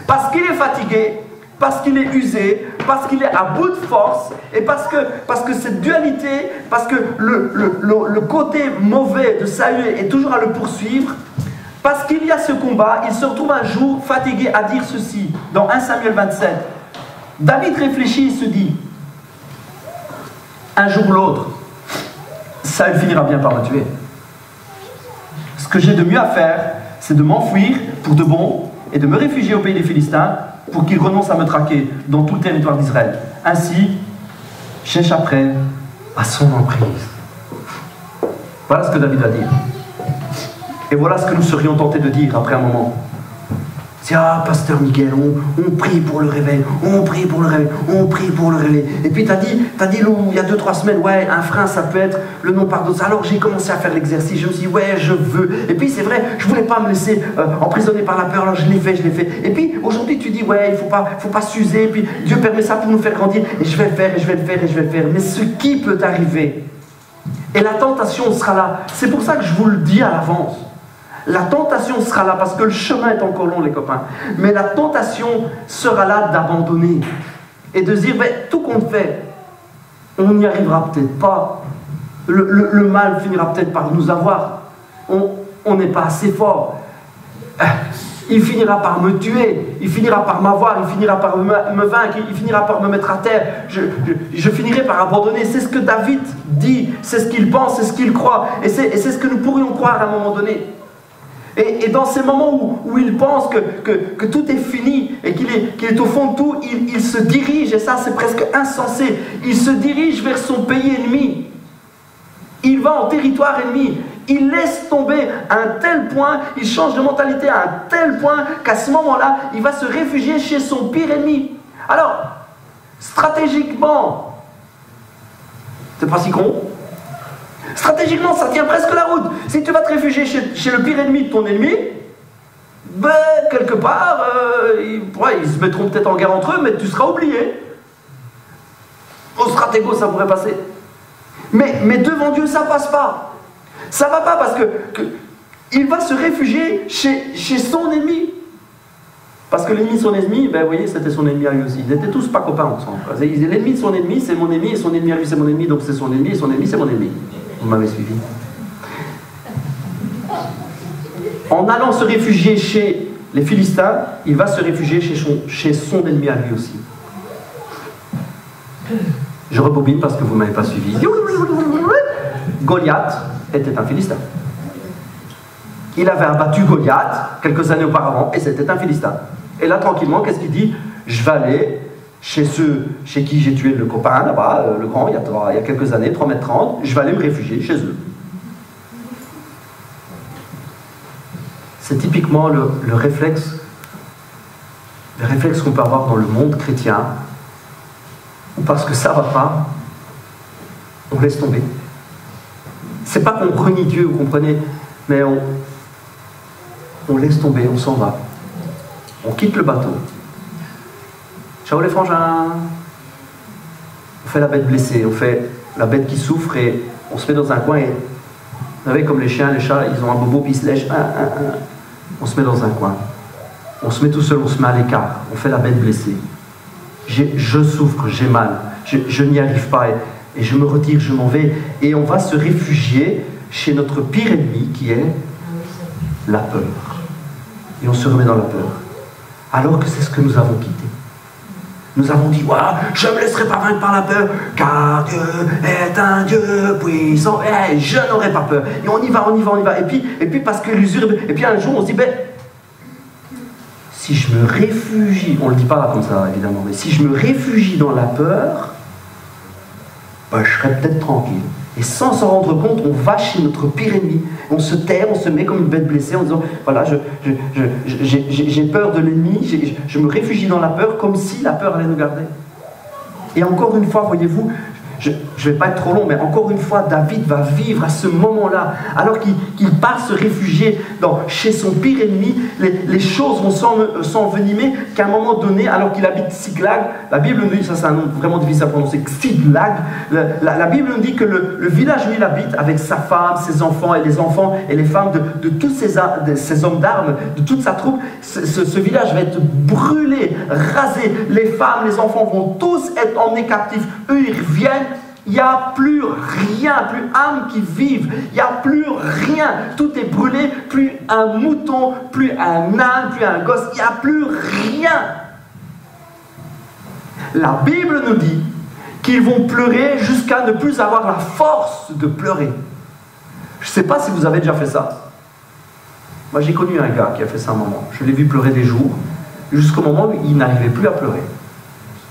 parce qu'il est fatigué, parce qu'il est usé, parce qu'il est à bout de force, et parce que cette dualité, parce que le côté mauvais de Saül est toujours à le poursuivre, parce qu'il y a ce combat, il se retrouve un jour fatigué à dire ceci, dans 1 Samuel 27. David réfléchit et se dit, un jour ou l'autre, Saül finira bien par me tuer. Ce que j'ai de mieux à faire, c'est de m'enfuir pour de bon et de me réfugier au pays des Philistins pour qu'ils renoncent à me traquer dans tout le territoire d'Israël. Ainsi, j'échapperai à son emprise. Voilà ce que David va dire. Et voilà ce que nous serions tentés de dire après un moment. C'est ah, pasteur Miguel, on prie pour le réveil, on prie pour le réveil, on prie pour le réveil. Et puis t'as dit il y a 2-3 semaines, ouais, un frein ça peut être le non pardon. Alors j'ai commencé à faire l'exercice, je me suis dit ouais, je veux. Et puis c'est vrai, je voulais pas me laisser emprisonner par la peur, alors je l'ai fait. Et puis aujourd'hui tu dis ouais, il faut pas s'user, et puis Dieu permet ça pour nous faire grandir, et je vais le faire, et je vais le faire, et je vais le faire. Mais ce qui peut arriver, et la tentation sera là. C'est pour ça que je vous le dis à l'avance. La tentation sera là, parce que le chemin est encore long, les copains. Mais la tentation sera là d'abandonner. Et de se dire, mais, tout compte fait, on n'y arrivera peut-être pas. Le mal finira peut-être par nous avoir. On n'est pas assez fort. Il finira par me tuer. Il finira par m'avoir. Il finira par me vaincre. Il finira par me mettre à terre. Je finirai par abandonner. C'est ce que David dit. C'est ce qu'il pense. C'est ce qu'il croit. Et c'est ce que nous pourrions croire à un moment donné. Et dans ces moments où il pense que tout est fini et qu'il est au fond de tout, il se dirige, et ça c'est presque insensé, il se dirige vers son pays ennemi. Il va en territoire ennemi. Il laisse tomber à un tel point, il change de mentalité à un tel point qu'à ce moment-là, il va se réfugier chez son pire ennemi. Alors, stratégiquement, c'est pas si con. Stratégiquement, ça tient presque la route. Si tu vas te réfugier chez le pire ennemi de ton ennemi, ben, quelque part, ils se mettront peut-être en guerre entre eux, mais tu seras oublié. Au stratégo, ça pourrait passer. Mais devant Dieu, ça passe pas. Ça va pas parce que il va se réfugier chez son ennemi. Parce que l'ennemi de son ennemi, ben, vous voyez, c'était son ennemi à lui aussi. Ils n'étaient tous pas copains ensemble. L'ennemi de son ennemi, c'est mon ennemi, et son ennemi à lui, c'est mon ennemi, donc c'est son ennemi, et son ennemi, c'est mon ennemi. Vous m'avez suivi. En allant se réfugier chez les Philistins, il va se réfugier chez son ennemi à lui aussi. Je rebobine parce que vous ne m'avez pas suivi. Goliath était un Philistin. Il avait abattu Goliath quelques années auparavant et c'était un Philistin. Et là, tranquillement, qu'est-ce qu'il dit? Je vais aller chez ceux chez qui j'ai tué le copain là-bas, le grand, il y a quelques années, 3 mètres 30, je vais aller me réfugier chez eux. C'est typiquement le réflexe qu'on peut avoir dans le monde chrétien, où parce que ça ne va pas, on laisse tomber. C'est pas qu'on renie Dieu, vous comprenez, mais on laisse tomber, on s'en va. On quitte le bateau. Ciao les frangins. On fait la bête blessée, on fait la bête qui souffre et on se met dans un coin et vous savez comme les chiens, les chats, ils ont un bobo puis ils se lèchent. On se met dans un coin. On se met tout seul, on se met à l'écart. On fait la bête blessée. Je souffre, j'ai mal. Je n'y arrive pas et je me retire, je m'en vais. Et on va se réfugier chez notre pire ennemi qui est la peur. Et on se remet dans la peur. Alors que c'est ce que nous avons quitté. Nous avons dit, wow, je ne me laisserai pas vaincre par la peur, car Dieu est un Dieu puissant, et je n'aurai pas peur. Et on y va. Et puis parce que l'usure, et puis un jour on se dit, ben, si je me réfugie, on ne le dit pas là comme ça évidemment, mais si je me réfugie dans la peur, ben, je serai peut-être tranquille. Et sans s'en rendre compte, on va chez notre pire ennemi. On se terre, on se met comme une bête blessée en disant, voilà, j'ai peur de l'ennemi, je me réfugie dans la peur comme si la peur allait nous garder. Et encore une fois, voyez-vous, je ne vais pas être trop long, mais encore une fois, David va vivre à ce moment-là, alors qu'il part se réfugier chez son pire ennemi, les choses vont s'envenimer, qu'à un moment donné, alors qu'il habite Tsiklag, la Bible nous dit, ça c'est un nom vraiment difficile à prononcer, Tsiklag, la Bible nous dit que le village où il habite, avec sa femme, ses enfants et les enfants et les femmes de tous ces hommes d'armes, de toute sa troupe, ce village va être brûlé, rasé, les femmes, les enfants vont tous être emmenés captifs, eux ils reviennent. Il n'y a plus rien, plus âme qui vive, il n'y a plus rien, tout est brûlé, plus un mouton, plus un âne, plus un gosse, il n'y a plus rien. La Bible nous dit qu'ils vont pleurer jusqu'à ne plus avoir la force de pleurer. Je ne sais pas si vous avez déjà fait ça. Moi j'ai connu un gars qui a fait ça un moment, je l'ai vu pleurer des jours, jusqu'au moment où il n'arrivait plus à pleurer.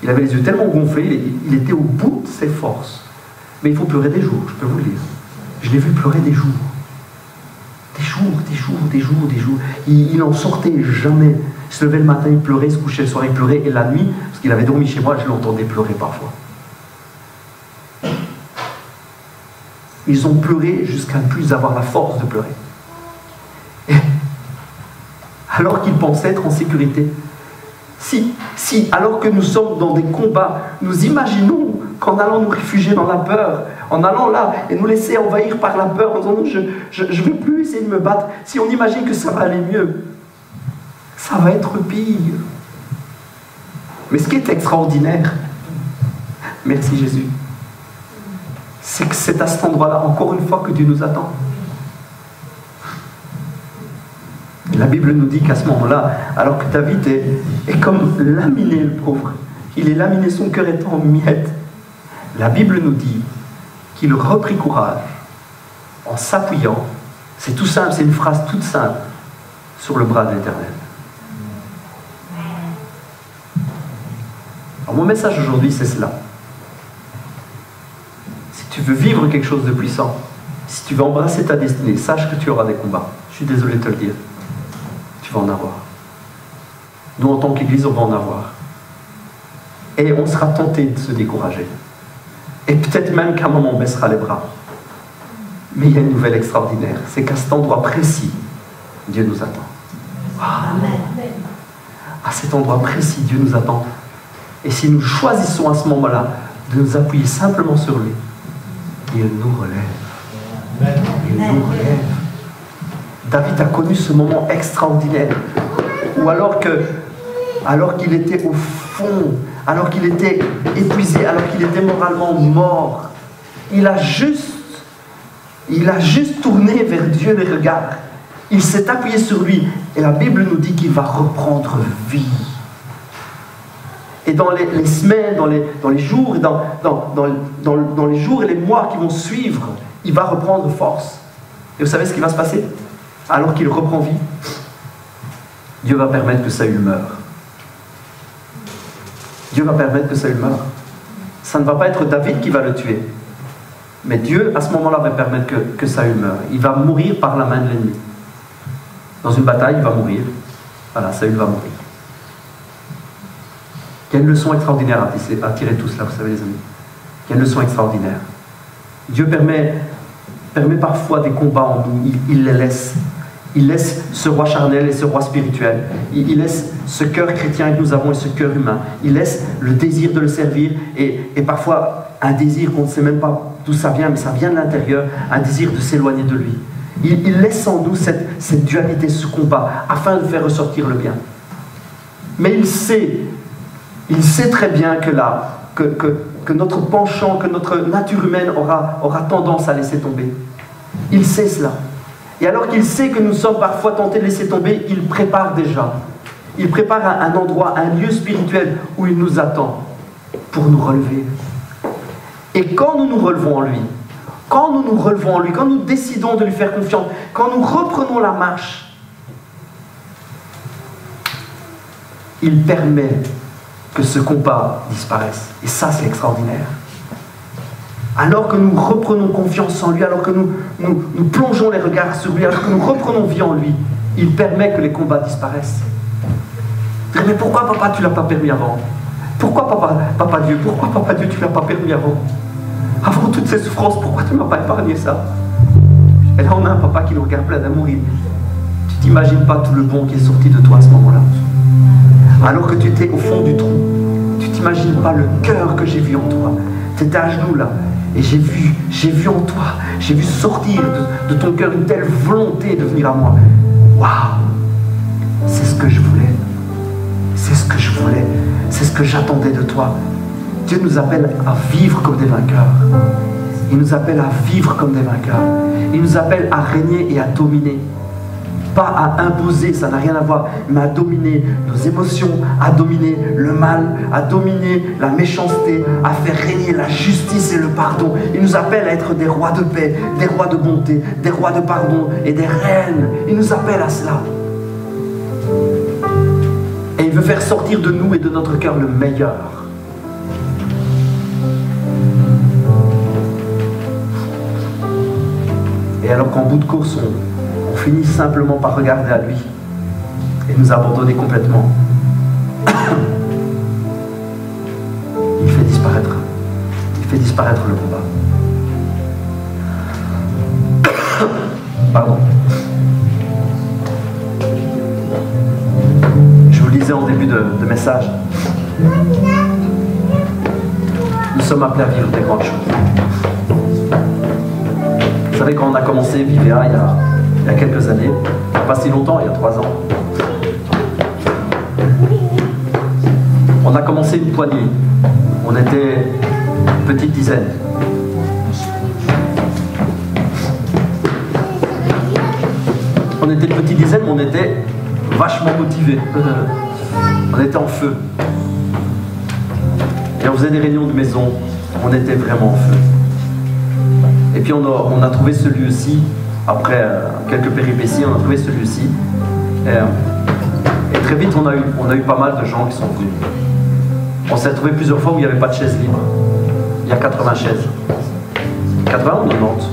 Il avait les yeux tellement gonflés, il était au bout de ses forces. Mais il faut pleurer des jours, je peux vous le dire. Je l'ai vu pleurer des jours. Des jours. Il n'en sortait jamais. Il se levait le matin, il pleurait, il se couchait le soir, il pleurait. Et la nuit, parce qu'il avait dormi chez moi, je l'entendais pleurer parfois. Ils ont pleuré jusqu'à ne plus avoir la force de pleurer. Et alors qu'ils pensaient être en sécurité. Si, alors que nous sommes dans des combats, nous imaginons qu'en allant nous réfugier dans la peur, en allant là et nous laisser envahir par la peur, en disant non, je ne veux plus essayer de me battre, si on imagine que ça va aller mieux, ça va être pire. Mais ce qui est extraordinaire, merci Jésus, c'est que c'est à cet endroit-là, encore une fois, que Dieu nous attend. La Bible nous dit qu'à ce moment-là, alors que David est comme laminé, le pauvre, il est laminé, son cœur est en miettes, la Bible nous dit qu'il reprit courage en s'appuyant, c'est tout simple, c'est une phrase toute simple, sur le bras de l'Éternel. Alors mon message aujourd'hui, c'est cela. Si tu veux vivre quelque chose de puissant, si tu veux embrasser ta destinée, sache que tu auras des combats. Je suis désolé de te le dire. Tu vas en avoir. Nous, en tant qu'Église, on va en avoir. Et on sera tenté de se décourager. Et peut-être même qu'à un moment, on baissera les bras. Mais il y a une nouvelle extraordinaire. C'est qu'à cet endroit précis, Dieu nous attend. Amen. À cet endroit précis, Dieu nous attend. Et si nous choisissons à ce moment-là de nous appuyer simplement sur lui, il nous relève. Il nous relève. David a connu ce moment extraordinaire où alors qu'il était au fond, alors qu'il était épuisé, alors qu'il était moralement mort, il a juste tourné vers Dieu les regards. Il s'est appuyé sur lui et la Bible nous dit qu'il va reprendre vie. Et dans les semaines, dans les jours, dans les jours et les mois qui vont suivre, il va reprendre force. Et vous savez ce qui va se passer? Alors qu'il reprend vie, Dieu va permettre que Saül meure. Dieu va permettre que Saül meure. Ça ne va pas être David qui va le tuer. Mais Dieu, à ce moment-là, va permettre que Saül meure. Il va mourir par la main de l'ennemi. Dans une bataille, il va mourir. Voilà, Saül va mourir. Il y a une leçon extraordinaire à tirer tout cela, vous savez les amis. Il y a une leçon extraordinaire. Dieu permet parfois des combats en nous, il les laisse. Il laisse ce roi charnel et ce roi spirituel. Il laisse ce cœur chrétien que nous avons et ce cœur humain. Il laisse le désir de le servir et parfois un désir qu'on ne sait même pas d'où ça vient, mais ça vient de l'intérieur, un désir de s'éloigner de lui. Il laisse en nous cette dualité, ce combat, afin de faire ressortir le bien. Mais il sait très bien que notre penchant, que notre nature humaine aura tendance à laisser tomber. Il sait cela. Et alors qu'il sait que nous sommes parfois tentés de laisser tomber, il prépare déjà. Il prépare un endroit, un lieu spirituel où il nous attend pour nous relever. Et quand nous nous relevons en lui, quand nous décidons de lui faire confiance, quand nous reprenons la marche, il permet que ce combat disparaisse. Et ça, c'est extraordinaire. Alors que nous reprenons confiance en lui, alors que nous plongeons les regards sur lui, alors que nous reprenons vie en lui, il permet que les combats disparaissent. Mais pourquoi, papa, tu ne l'as pas permis avant? Pourquoi papa Dieu, tu ne l'as pas permis avant? Avant toutes ces souffrances, pourquoi tu ne m'as pas épargné ça? Et là, on a un papa qui nous regarde plein d'amour. Tu t'imagines pas tout le bon qui est sorti de toi à ce moment-là. Alors que tu étais au fond du trou, tu t'imagines pas le cœur que j'ai vu en toi. Tu étais à genoux là, et j'ai vu en toi, j'ai vu sortir de ton cœur une telle volonté de venir à moi. Waouh! C'est ce que je voulais. C'est ce que je voulais. C'est ce que j'attendais de toi. Dieu nous appelle à vivre comme des vainqueurs. Il nous appelle à vivre comme des vainqueurs. Il nous appelle à régner et à dominer. Pas à imposer, ça n'a rien à voir, mais à dominer nos émotions, à dominer le mal, à dominer la méchanceté, à faire régner la justice et le pardon. Il nous appelle à être des rois de paix, des rois de bonté, des rois de pardon et des reines. Il nous appelle à cela. Et il veut faire sortir de nous et de notre cœur le meilleur. Et alors qu'en bout de course, on finit simplement par regarder à lui et nous abandonner complètement, il fait disparaître le combat. Pardon. Je vous le disais en début de message, nous sommes appelés à vivre des grandes choses. Vous savez, quand on a commencé Vivea il y a quelques années, il n'y a pas si longtemps, il y a 3 ans, on a commencé une poignée. On était une petite dizaine. On était une petite dizaine, mais on était vachement motivés. On était en feu. Et on faisait des réunions de maison. On était vraiment en feu. Et puis on a trouvé ce lieu-ci, après quelques péripéties, on a trouvé ce lieu-ci. Et très vite, on a eu pas mal de gens qui sont venus. On s'est retrouvé plusieurs fois où il n'y avait pas de chaises libres. Il y a 80 chaises. 80 ou 90?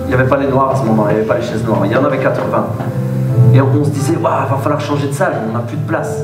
Il n'y avait pas les noirs à ce moment-là, il n'y avait pas les chaises noires. Il y en avait 80. Et on se disait, waouh, il va falloir changer de salle, on n'a plus de place.